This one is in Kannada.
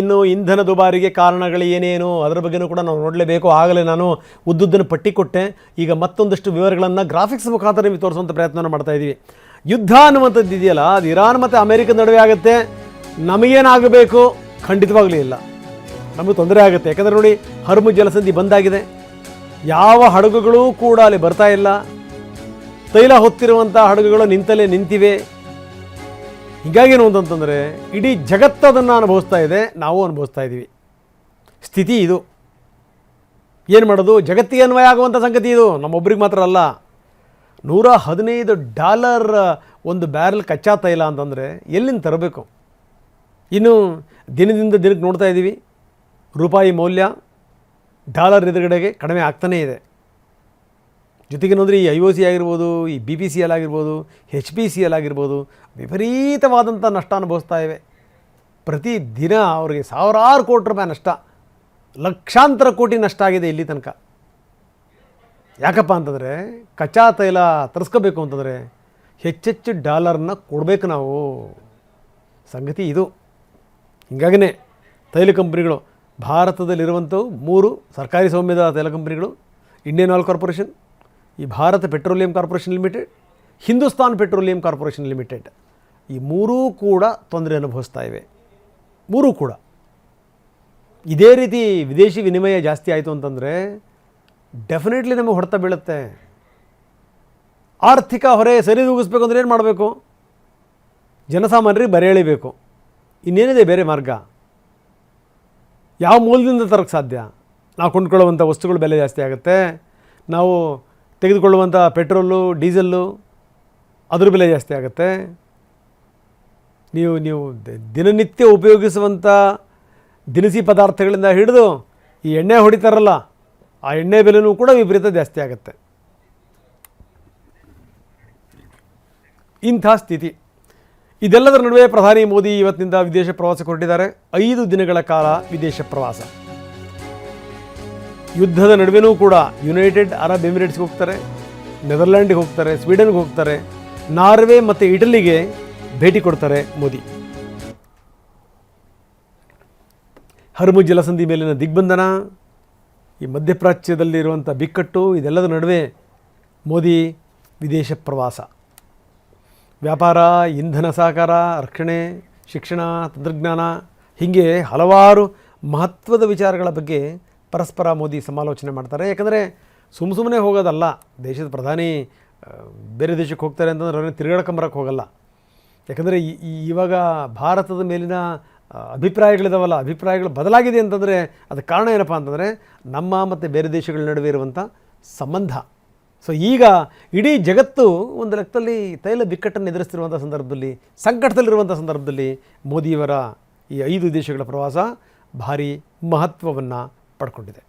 ಇನ್ನು ಇಂಧನ ದುಬಾರಿಗೆ ಕಾರಣಗಳು ಏನೇನು ಅದರ ಬಗ್ಗೆನೂ ಕೂಡ ನಾವು ನೋಡಲೇಬೇಕು. ಆಗಲೇ ನಾನು ಉದ್ದುದ್ದನ್ನು ಪಟ್ಟಿ ಕೊಟ್ಟೆ. ಈಗ ಮತ್ತೊಂದಷ್ಟು ವಿವರಗಳನ್ನು ಗ್ರಾಫಿಕ್ಸ್ ಮುಖಾಂತರ ನಿಮಗೆ ತೋರಿಸುವಂಥ ಪ್ರಯತ್ನವನ್ನು ಮಾಡ್ತಾಯಿದ್ದೀವಿ. ಯುದ್ಧ ಅನ್ನುವಂಥದ್ದು ಇದೆಯಲ್ಲ, ಅದು ಇರಾನ್ ಮತ್ತು ಅಮೇರಿಕ ನಡುವೆ ಆಗುತ್ತೆ. ನಮಗೇನಾಗಬೇಕು? ಖಂಡಿತವಾಗಲೂ ಇಲ್ಲ, ನಮಗೆ ತೊಂದರೆ ಆಗುತ್ತೆ. ಯಾಕಂದರೆ ನೋಡಿ, ಹರ್ಮುಜ್ ಜಲಸಂಧಿ ಬಂದಾಗಿದೆ, ಯಾವ ಹಡಗುಗಳೂ ಕೂಡ ಅಲ್ಲಿ ಬರ್ತಾ ಇಲ್ಲ. ತೈಲ ಹೊತ್ತಿರುವಂಥ ಹಡಗುಗಳು ನಿಂತಿವೆ. ಹೀಗಾಗೇನು ಅಂತಂತಂದರೆ ಇಡೀ ಜಗತ್ತದನ್ನು ಅನುಭವಿಸ್ತಾ ಇದೆ, ನಾವು ಅನುಭವಿಸ್ತಾ ಇದ್ದೀವಿ. ಸ್ಥಿತಿ ಇದು. ಏನು ಮಾಡೋದು? ಜಗತ್ತಿಗೆ ಅನ್ವಯ ಆಗುವಂಥ ಸಂಗತಿ ಇದು, ನಮ್ಮೊಬ್ಬರಿಗೆ ಮಾತ್ರ ಅಲ್ಲ. $115 ಒಂದು ಬ್ಯಾರೆಲ್ ಕಚ್ಚಾ ತೈಲ ಅಂತಂದರೆ ಎಲ್ಲಿಂದ ತರಬೇಕು? ಇನ್ನು ದಿನದಿಂದ ದಿನಕ್ಕೆ ನೋಡ್ತಾ ಇದ್ದೀವಿ, ರೂಪಾಯಿ ಮೌಲ್ಯ ಡಾಲರ್ ಎದುರುಗಡೆಗೆ ಕಡಿಮೆ ಆಗ್ತಾನೇ ಇದೆ. ಜೊತೆಗೆ ನೋಡಿದ್ರೆ ಈ IOC ಆಗಿರ್ಬೋದು, ಈ BPCL ಆಗಿರ್ಬೋದು, HPCL ಆಗಿರ್ಬೋದು, ವಿಪರೀತವಾದಂಥ ನಷ್ಟ ಅನುಭವಿಸ್ತಾ ಇವೆ. ಪ್ರತಿ ದಿನ ಅವರಿಗೆ ಸಾವಿರಾರು ಕೋಟಿ ರೂಪಾಯಿ ನಷ್ಟ, ಲಕ್ಷಾಂತರ ಕೋಟಿ ನಷ್ಟ ಆಗಿದೆ ಇಲ್ಲಿ ತನಕ. ಯಾಕಪ್ಪ ಅಂತಂದರೆ ಕಚ್ಚಾ ತೈಲ ತರಿಸ್ಕೋಬೇಕು ಅಂತಂದರೆ ಹೆಚ್ಚೆಚ್ಚು ಡಾಲರ್ನ ಕೊಡಬೇಕು ನಾವು. ಸಂಗತಿ ಇದು. ಹೀಗಾಗಿಯೇ ತೈಲ ಕಂಪ್ನಿಗಳು, ಭಾರತದಲ್ಲಿರುವಂಥವು 3 ಸರ್ಕಾರಿ ಸ್ವಾಮ್ಯದ ತೈಲ ಕಂಪ್ನಿಗಳು: ಇಂಡಿಯನ್ ಆಯಿಲ್ ಕಾರ್ಪೊರೇಷನ್, ಈ Bharat petroleum corporation limited, Hindustan petroleum corporation limited. ಈ 3 ಕೂಡ ತೊಂದರೆ ಅನುಭವಿಸ್ತಾ ಇವೆ. 3 ಕೂಡ ಇದೇ ರೀತಿ ವಿದೇಶಿ ವಿನಿಮಯ ಜಾಸ್ತಿ ಆಯಿತು ಅಂತಂದರೆ ಡೆಫಿನೆಟ್ಲಿ ನಮಗೆ ಹೊಡೆತ ಬೀಳುತ್ತೆ. ಆರ್ಥಿಕ ಹೊರೆ ಸರಿದೂಗಿಸ್ಬೇಕು ಅಂದರೆ ಏನು ಮಾಡಬೇಕು? ಜನಸಾಮಾನ್ಯರಿಗೆ ಬರೆ ಎಳಿಬೇಕು. ಇನ್ನೇನಿದೆ ಬೇರೆ ಮಾರ್ಗ? ಯಾವ ಮೂಲದಿಂದ ತರಕ್ಕೆ ಸಾಧ್ಯ? ನಾವು ಕೊಂಡ್ಕೊಳ್ಳುವಂಥ ವಸ್ತುಗಳ ಬೆಲೆ ಜಾಸ್ತಿ ಆಗುತ್ತೆ, ನಾವು ತೆಗೆದುಕೊಳ್ಳುವಂಥ ಪೆಟ್ರೋಲು ಡೀಸೆಲ್ಲು ಅದ್ರ ಬೆಲೆ ಜಾಸ್ತಿ ಆಗುತ್ತೆ. ನೀವು ದಿನನಿತ್ಯ ಉಪಯೋಗಿಸುವಂಥ ದಿನಸಿ ಪದಾರ್ಥಗಳಿಂದ ಹಿಡಿದು ಈ ಎಣ್ಣೆ ಹೊಡಿತಾರಲ್ಲ, ಆ ಎಣ್ಣೆ ಬೆಲೆನೂ ಕೂಡ ವಿಪರೀತ ಜಾಸ್ತಿ ಆಗುತ್ತೆ. ಇಂಥ ಸ್ಥಿತಿ. ಇದೆಲ್ಲದರ ನಡುವೆ ಪ್ರಧಾನಿ ಮೋದಿ ಇವತ್ತಿನಿಂದ ವಿದೇಶ ಪ್ರವಾಸಕ್ಕೆ ಹೊರಟಿದ್ದಾರೆ. 5 ದಿನಗಳ ಕಾಲ ವಿದೇಶ ಪ್ರವಾಸ. ಯುದ್ಧದ ನಡುವೆನೂ ಕೂಡ ಯುನೈಟೆಡ್ ಅರಬ್ ಎಮಿರೇಟ್ಸ್ಗೆ ಹೋಗ್ತಾರೆ, ನೆದರ್ಲ್ಯಾಂಡಿಗೆ ಹೋಗ್ತಾರೆ, ಸ್ವೀಡನ್ಗೆ ಹೋಗ್ತಾರೆ, ನಾರ್ವೆ ಮತ್ತು ಇಟಲಿಗೆ ಭೇಟಿ ಕೊಡ್ತಾರೆ ಮೋದಿ. ಹರ್ಮುಜ್ ಜಲಸಂಧಿ ಮೇಲಿನ ದಿಗ್ಬಂಧನ, ಈ ಮಧ್ಯಪ್ರಾಚ್ಯದಲ್ಲಿರುವಂಥ ಬಿಕ್ಕಟ್ಟು, ಇದೆಲ್ಲದರ ನಡುವೆ ಮೋದಿ ವಿದೇಶ ಪ್ರವಾಸ. ವ್ಯಾಪಾರ, ಇಂಧನ ಸಹಕಾರ, ರಕ್ಷಣೆ, ಶಿಕ್ಷಣ, ತಂತ್ರಜ್ಞಾನ, ಹೀಗೆ ಹಲವಾರು ಮಹತ್ವದ ವಿಚಾರಗಳ ಬಗ್ಗೆ ಪರಸ್ಪರ ಮೋದಿ ಸಮಾಲೋಚನೆ ಮಾಡ್ತಾರೆ. ಯಾಕಂದರೆ ಸುಮ್ಮನೆ ಹೋಗೋದಲ್ಲ. ದೇಶದ ಪ್ರಧಾನಿ ಬೇರೆ ದೇಶಕ್ಕೆ ಹೋಗ್ತಾರೆ ಅಂತಂದ್ರೆ ಅವ್ರನ್ನ ತಿರುಗಾಡ್ಕೊಂಬರಕ್ಕೆ ಹೋಗಲ್ಲ. ಯಾಕಂದರೆ ಇವಾಗ ಭಾರತದ ಮೇಲಿನ ಅಭಿಪ್ರಾಯಗಳಿದಾವಲ್ಲ, ಅಭಿಪ್ರಾಯಗಳು ಬದಲಾಗಿದೆ ಅಂತಂದರೆ ಅದಕ್ಕೆ ಕಾರಣ ಏನಪ್ಪ ಅಂತಂದರೆ ನಮ್ಮ ಮತ್ತು ಬೇರೆ ದೇಶಗಳ ನಡುವೆ ಇರುವಂಥ ಸಂಬಂಧ. ಸೊ ಈಗ ಇಡೀ ಜಗತ್ತು ಒಂದು ಲೆಕ್ಕದಲ್ಲಿ ತೈಲ ಬಿಕ್ಕಟ್ಟನ್ನು ಎದುರಿಸ್ತಿರುವಂಥ ಸಂದರ್ಭದಲ್ಲಿ, ಸಂಕಟದಲ್ಲಿರುವಂಥ ಸಂದರ್ಭದಲ್ಲಿ ಮೋದಿಯವರ ಈ 5 ದೇಶಗಳ ಪ್ರವಾಸ ಭಾರಿ ಮಹತ್ವವನ್ನು ಪಡ್ಕೊಂಡಿದೆ.